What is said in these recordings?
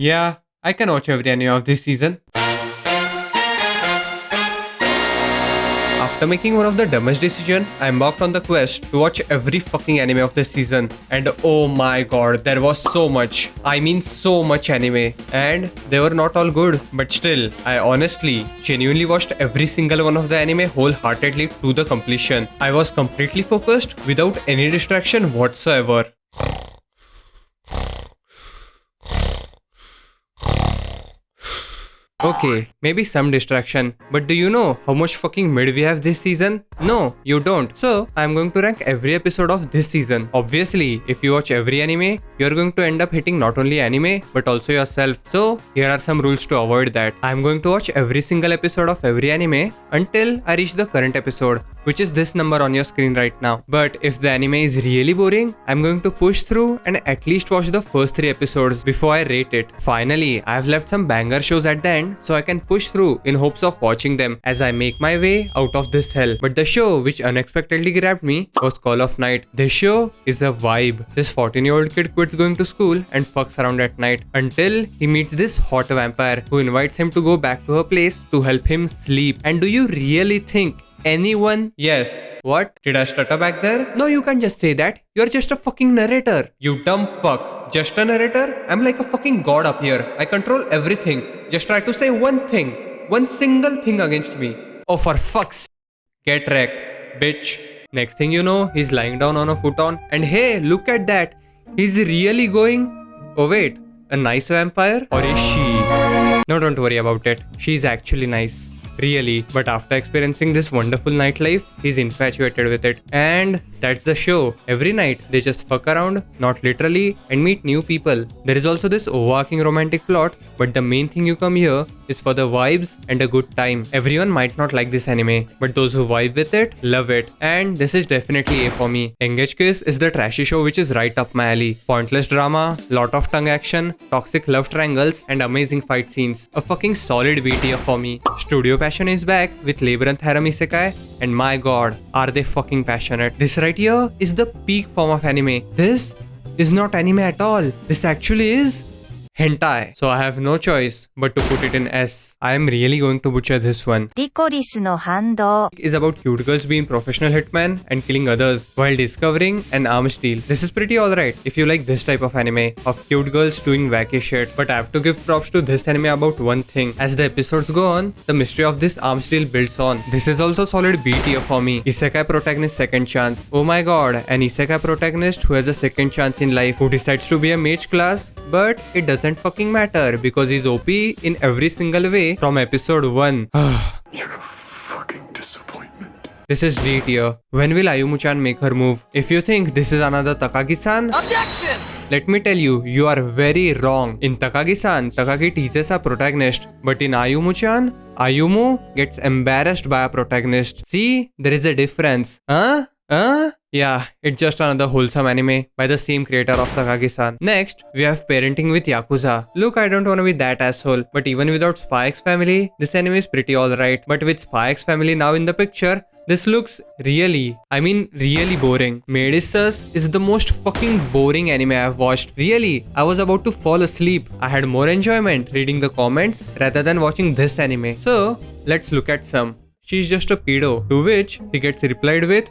Yeah, I can watch every anime of this season. After making one of the dumbest decision, I embarked on the quest to watch every fucking anime of this season. And oh my god, there was so much. I mean so much anime. And they were not all good. But still, I honestly, genuinely watched every single one of the anime wholeheartedly to the completion. I was completely focused without any distraction whatsoever. Okay, maybe some distraction, but do you know how much fucking mid we have this season? No, you don't. So, I'm going to rank every episode of this season. Obviously, if you watch every anime, you're going to end up hitting not only anime, but also yourself. So, here are some rules to avoid that. I'm going to watch every single episode of every anime until I reach the current episode, which is this number on your screen right now. But if the anime is really boring, I'm going to push through and at least watch the first 3 episodes before I rate it. Finally, I've left some banger shows at the end so I can push through in hopes of watching them as I make my way out of this hell. But the show which unexpectedly grabbed me was Call of Night. This show is a vibe. This 14-year-old kid quits going to school and fucks around at night until he meets this hot vampire who invites him to go back to her place to help him sleep. And do you really think anyone? Yes. What? Did I stutter back there? No, you can't just say that. You're just a fucking narrator. You dumb fuck. Just a narrator? I'm like a fucking god up here. I control everything. Just try to say one thing. One single thing against me. Oh, for fuck's sake. Get wrecked, bitch. Next thing you know, he's lying down on a futon. And hey, look at that. He's really going... Oh wait, a nice vampire? Or is she? No, don't worry about it. She's actually nice. Really, but after experiencing this wonderful nightlife, he's infatuated with it. And that's the show. Every night, they just fuck around, not literally, and meet new people. There is also this overarching romantic plot, but the main thing you come here is for the vibes and a good time. Everyone might not like this anime, but those who vibe with it, love it. And this is definitely A for me. Engage Kiss is the trashy show which is right up my alley. Pointless drama, lot of tongue action, toxic love triangles, and amazing fight scenes. A fucking solid B tier for me. Studio Passion is back with Laybrinth Harem Isekai, and my god, are they fucking passionate. This right here is the peak form of anime. This is not anime at all. This actually is hentai. So I have no choice but to put it in S. I am really going to butcher this one. Lycoris の反動 is about cute girls being professional hitmen and killing others while discovering an arms deal. This is pretty alright if you like this type of anime of cute girls doing wacky shit. But I have to give props to this anime about one thing. As the episodes go on, the mystery of this arms deal builds on. This is also solid B tier for me. Isekai protagonist second chance. Oh my god, an Isekai protagonist who has a second chance in life, who decides to be a mage class, but it doesn't fucking matter because he's OP in every single way from episode 1. You're a fucking disappointment. This is D tier. When will Ayumu-chan make her move? If you think this is another Takagi-san, objection! Let me tell you, you are very wrong. In Takagi-san, Takagi teases a protagonist, but in Ayumu-chan, Ayumu gets embarrassed by a protagonist. See, there is a difference. Yeah, it's just another wholesome anime by the same creator of Takagi-san. Next, we have Parenting with Yakuza. Look, I don't wanna be that asshole, but even without Spy X Family, this anime is pretty alright. But with Spy X Family now in the picture, this looks really boring. Maid is the most fucking boring anime I've watched. Really, I was about to fall asleep. I had more enjoyment reading the comments rather than watching this anime. So, let's look at some. She's just a pedo, to which he gets replied with,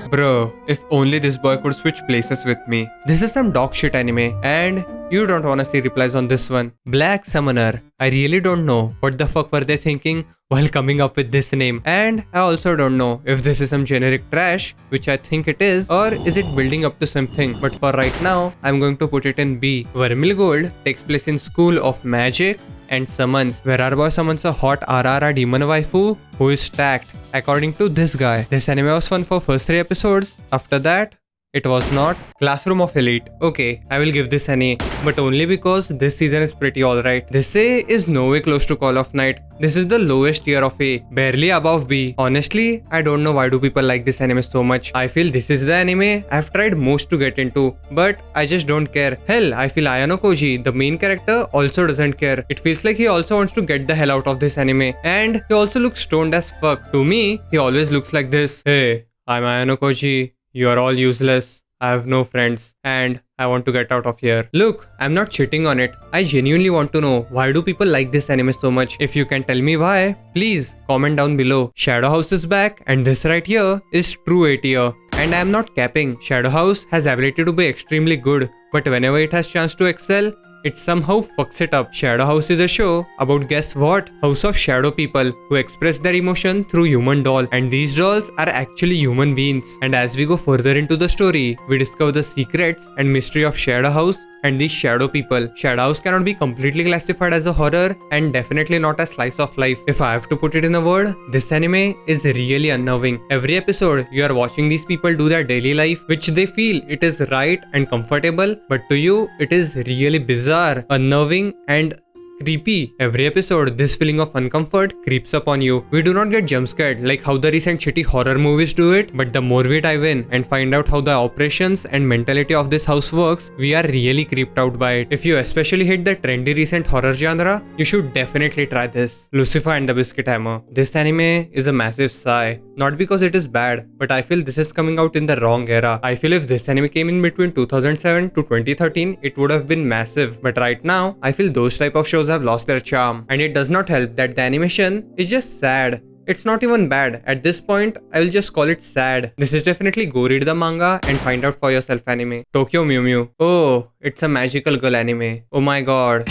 bro, if only this boy could switch places with me. This is some dog shit anime, and you don't wanna see replies on this one. Black Summoner. I really don't know what the fuck were they thinking while coming up with this name. And I also don't know if this is some generic trash, which I think it is, or is it building up to something. But for right now, I'm going to put it in B. Vermil Gold takes place in School of Magic and summons, where our boy summons a hot RRR demon waifu who is stacked, according to this guy. This anime was fun for first 3 episodes. After that, it was not. Classroom of Elite. Okay, I will give this an A, but only because this season is pretty alright. This A is no way close to Call of Night. This is the lowest tier of A, barely above B. Honestly, I don't know why do people like this anime so much. I feel this is the anime I've tried most to get into, but I just don't care. Hell, I feel Ayanokoji, the main character, also doesn't care. It feels like he also wants to get the hell out of this anime, and he also looks stoned as fuck. To me, he always looks like this. Hey, I'm Ayanokoji. You are all useless. I have no friends and I want to get out of here. Look, I'm not cheating on it. I genuinely want to know why do people like this anime so much? If you can tell me why, please comment down below. Shadow House is back and this right here is true A tier. And I am not capping. Shadow House has ability to be extremely good, but whenever it has chance to excel, it somehow fucks it up. Shadow House is a show about, guess what? House of shadow people who express their emotion through human doll, and these dolls are actually human beings. And as we go further into the story, we discover the secrets and mystery of Shadow House and these shadow people. Shadow House cannot be completely classified as a horror and definitely not a slice of life. If I have to put it in a word, this anime is really unnerving. Every episode, you are watching these people do their daily life, which they feel it is right and comfortable, but to you, it is really bizarre, unnerving and creepy. Every episode, this feeling of uncomfort creeps up on you. We do not get jump scared like how the recent shitty horror movies do it, but the more we dive in and find out how the operations and mentality of this house works, we are really creeped out by it. If you especially hate the trendy recent horror genre, you should definitely try this. Lucifer and the Biscuit Hammer. This anime is a massive sigh. Not because it is bad, but I feel this is coming out in the wrong era. I feel if this anime came in between 2007 to 2013, it would have been massive. But right now, I feel those type of shows have lost their charm. And it does not help that the animation is just sad. It's not even bad. At this point, I will just call it sad. This is definitely go read the manga and find out for yourself anime. Tokyo Mew Mew. Oh, it's a magical girl anime. Oh my god.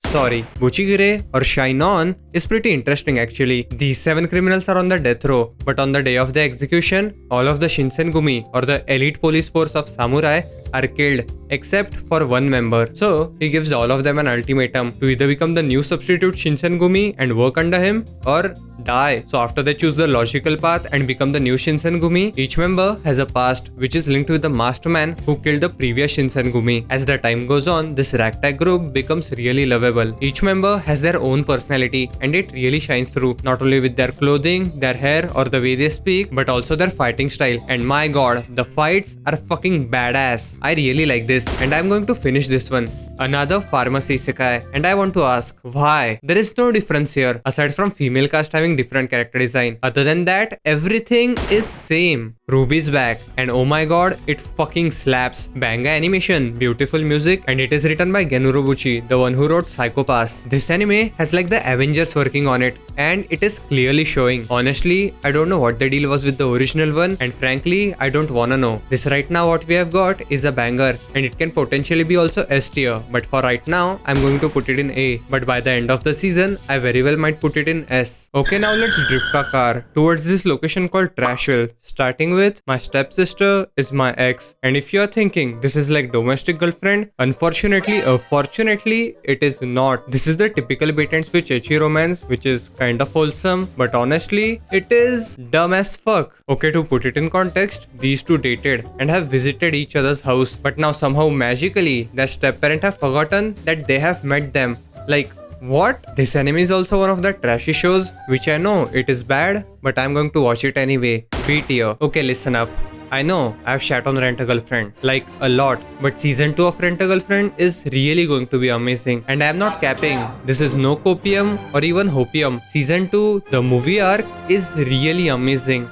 Sorry, Buccigire or Shine On is pretty interesting actually. These 7 criminals are on the death row, but on the day of the execution, all of the Shinsengumi or the elite police force of samurai are killed except for one member. So he gives all of them an ultimatum to either become the new substitute Shinsengumi and work under him or die. So after they choose the logical path and become the new Shinsengumi, each member has a past which is linked with the masked man who killed the previous Shinsengumi. As the time goes on, this ragtag group becomes really lovable. Each member has their own personality and it really shines through, not only with their clothing, their hair or the way they speak, but also their fighting style. And my god, the fights are fucking badass. I really like this and I'm going to finish this one. Another pharmacy isekai, and I want to ask why? There is no difference here aside from female cast having different character design. Other than that, everything is same. RWBY's back and oh my god, it fucking slaps. Banga animation, beautiful music, and it is written by Gen Urobuchi, the one who wrote Psycho Pass. This anime has like the Avengers working on it and it is clearly showing. Honestly, I don't know what the deal was with the original one and frankly, I don't wanna know. This right now what we have got is a banger and it can potentially be also S tier. But for right now, I'm going to put it in A. But by the end of the season, I very well might put it in S. Okay, now let's drift our car towards this location called Trashville. Starting with, my stepsister is my ex. And if you are thinking this is like domestic girlfriend, unfortunately, it is not. This is the typical bait and switch ecchi romance, which is kind of wholesome. But honestly, it is dumb as fuck. Okay, to put it in context, these two dated and have visited each other's house. But now somehow magically, their step-parent have forgotten that they have met them. Like, what? This anime is also one of the trashy shows, which I know it is bad, but I'm going to watch it anyway. B tier. Okay, listen up. I know I've shat on Rent a Girlfriend, like a lot, but season 2 of Rent a Girlfriend is really going to be amazing. And I'm not capping, this is no copium or even hopium. Season 2, the movie arc is really amazing.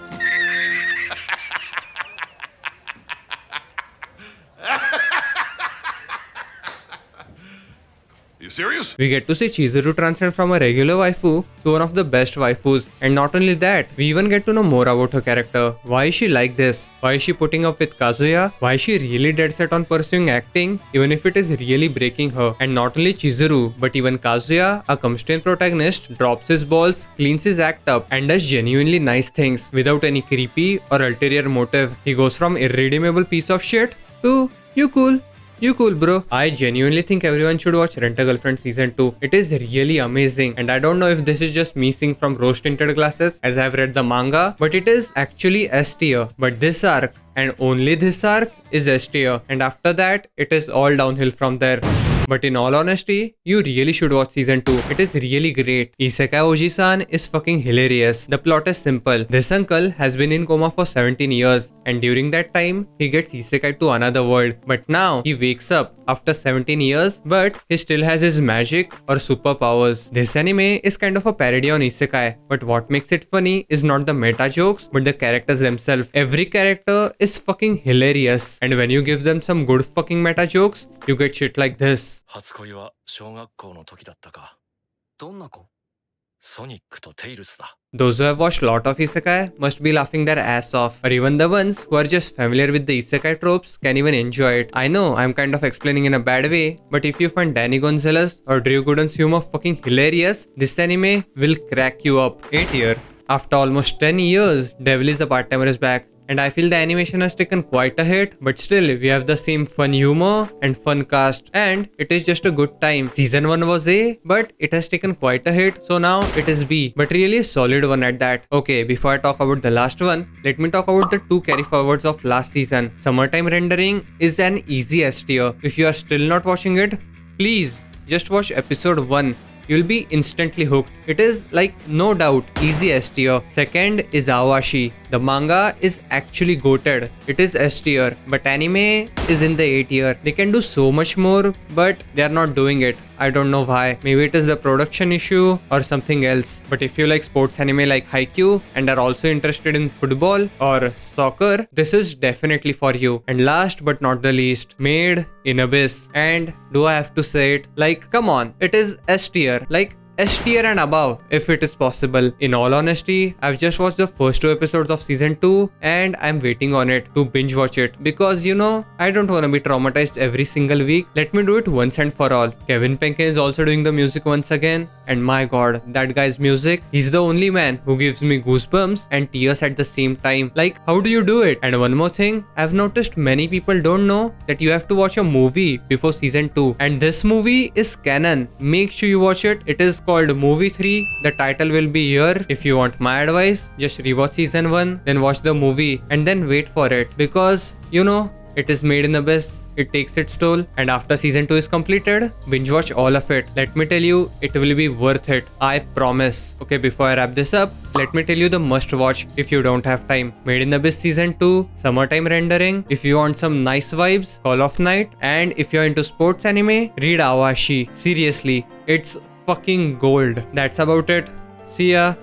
You serious? We get to see Chizuru transcend from a regular waifu to one of the best waifus, and not only that, we even get to know more about her character. Why is she like this? Why is she putting up with Kazuya? Why is she really dead set on pursuing acting, even if it is really breaking her? And not only Chizuru, but even Kazuya, a constrained protagonist, drops his balls, cleans his act up, and does genuinely nice things without any creepy or ulterior motive. He goes from irredeemable piece of shit to you cool. You cool, bro. I genuinely think everyone should watch Rent a Girlfriend season 2. It is really amazing, and I don't know if this is just me seeing from rose tinted glasses as I have read the manga, but it is actually S tier. But this arc and only this arc is S tier, and after that it is all downhill from there. But in all honesty, you really should watch season 2. It is really great. Isekai Ojisan is fucking hilarious. The plot is simple. This uncle has been in coma for 17 years and during that time, he gets isekai to another world. But now, he wakes up after 17 years, but he still has his magic or superpowers. This anime is kind of a parody on isekai, but what makes it funny is not the meta jokes, but the characters themselves. Every character is fucking hilarious, and when you give them some good fucking meta jokes, you get shit like this. 初恋は小学校の時だったか。どんな子？ソニックとテイルスだ。 Those who have watched lot of isekai must be laughing their ass off, or even the ones who are just familiar with the isekai tropes can even enjoy it. I know I'm kind of explaining in a bad way, but if you find Danny Gonzalez or Drew Gooden's humor fucking hilarious, this anime will crack you up. 8 year. After almost 10 years, Devil is a Part-Timer is back. And I feel the animation has taken quite a hit, but still we have the same fun humor and fun cast, and it is just a good time. Season 1 was A, but it has taken quite a hit, so now it is B, but really a solid one at that. Okay, before I talk about the last one, let me talk about the 2 carry forwards of last season. Summertime Rendering is an easy S tier. If you are still not watching it, please just watch episode 1. You'll be instantly hooked. It is like no doubt easy S tier. Second is Aoashi. The manga is actually goated. It is S tier, but anime is in the A tier. They can do so much more, but they are not doing it. I don't know why. Maybe it is the production issue or something else. But if you like sports anime like Haikyuu and are also interested in football or soccer, this is definitely for you. And last but not the least, Maid in Abyss. And do I have to say it? Like, come on, it is S tier. Like, S tier and above if it is possible. In all honesty, I've just watched the first 2 episodes of season 2 and I'm waiting on it to binge watch it because you know, I don't want to be traumatized every single week. Let me do it once and for all. Kevin Penkin is also doing the music once again, and my god, that guy's music, he's the only man who gives me goosebumps and tears at the same time. Like, how do you do it? And one more thing, I've noticed many people don't know that you have to watch a movie before season 2, and this movie is canon. Make sure you watch it. It is called Movie 3. The title will be here. If you want my advice, just rewatch season 1, then watch the movie and then wait for it, because you know, it is made in Abyss. It takes its toll, and after season 2 is completed, binge watch all of it. Let me tell you, it will be worth it. I promise. Okay, before I wrap this up, let me tell you the must watch if you don't have time. Made in Abyss season 2, Summertime Rendering. If you want some nice vibes, Call of Night. And if you're into sports anime, read Aoashi. Seriously, it's fucking gold. That's about it. See ya.